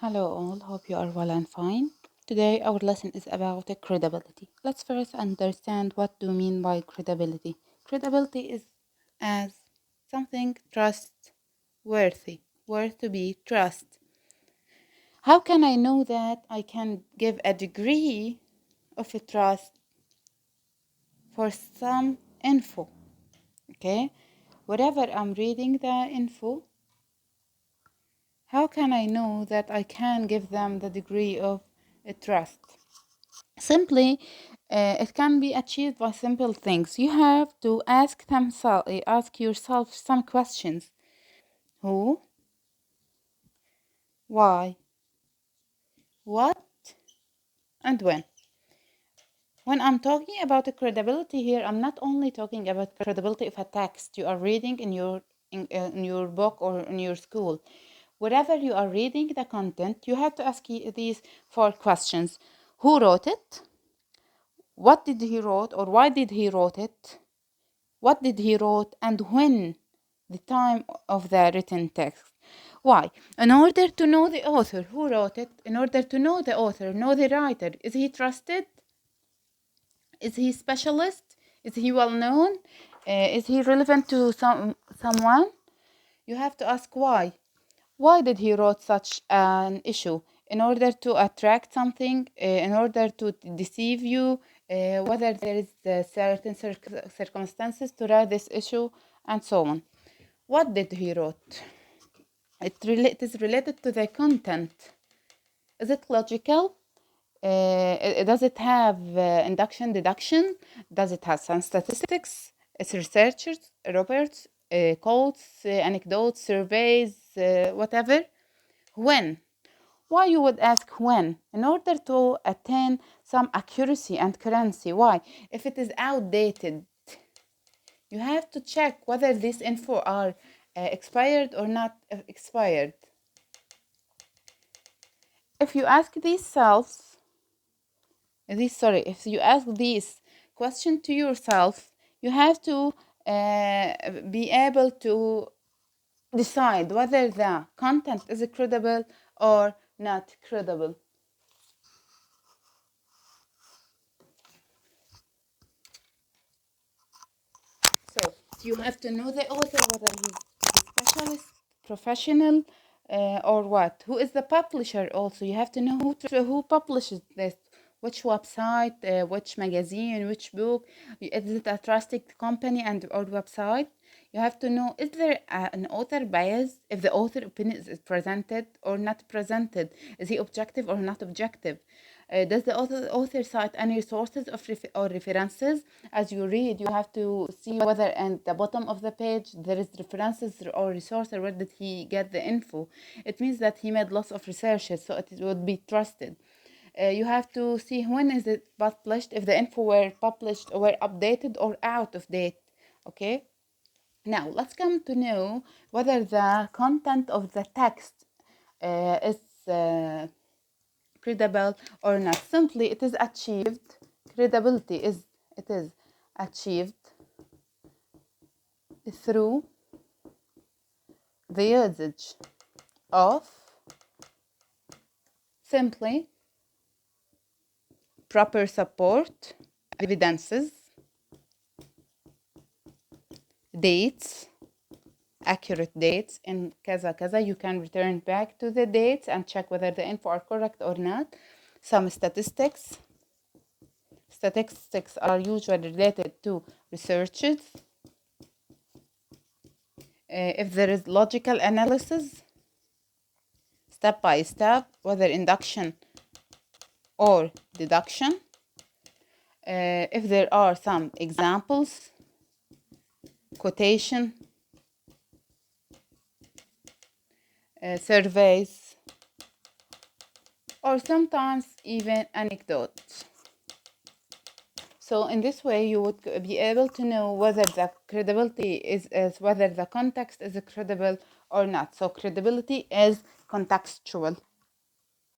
Hello all, hope you are well and fine. Today our lesson is about credibility. Let's first understand what do we mean by credibility. Credibility is as something trustworthy, worth to be trust. How can I know that I can give a degree of a trust for some info? Okay, whatever I'm reading the info, how can I know that I can give them the degree of trust? Simply, it can be achieved by simple things. You have to ask yourself some questions. Who? Why? What? And when? When I'm talking about the credibility here, I'm not only talking about credibility of a text you are reading in your book or in your school. Whatever you are reading the content, you have to ask these four questions. Who wrote it? What did he wrote or why did he wrote it? What did he wrote and when? The time of the written text. Why? In order to know the author who wrote it, in order to know the author, know the writer, is he trusted? Is he specialist? Is he well known? Is he relevant to someone? You have to ask why. Why did he wrote such an issue? In order to attract something, in order to deceive you, whether there is certain circumstances to write this issue, and so on. What did he wrote? It is related to the content. Is it logical? Does it have induction, deduction? Does it have some statistics? It's researchers, reports, quotes, anecdotes, surveys, whatever. When? Why you would ask when? In order to attain some accuracy and currency. Why? If it is outdated, you have to check whether these info are expired or not expired. If you ask if you ask these question to yourself, you have to be able to decide whether the content is credible or not credible. So you have to know the author, whether he's a specialist, professional, or what. Who is the publisher? Also, you have to know who publishes this, which website, which magazine, which book. Is it a trusted company and or website? You have to know, is there an author bias? If the author opinion is presented or not presented, is he objective or not objective? Does the author cite any sources or references? As you read, you have to see whether at the bottom of the page there is references or resources. Where did he get the info? It means that he made lots of researches, so it would be trusted. You have to see when is it published, if the info were published or were updated or out of date. Okay. Now let's come to know whether the content of the text is credible or not. Simply, it is achieved. Credibility is achieved through the usage of simply proper support, evidences, dates, accurate dates, and kaza kaza. You can return back to the dates and check whether the info are correct or not. Some statistics. Statistics are usually related to researches. If there is logical analysis, step by step, whether induction or deduction. If there are some examples, quotation, surveys, or sometimes even anecdotes. So in this way, you would be able to know whether the credibility is whether the context is credible or not. So credibility is contextual.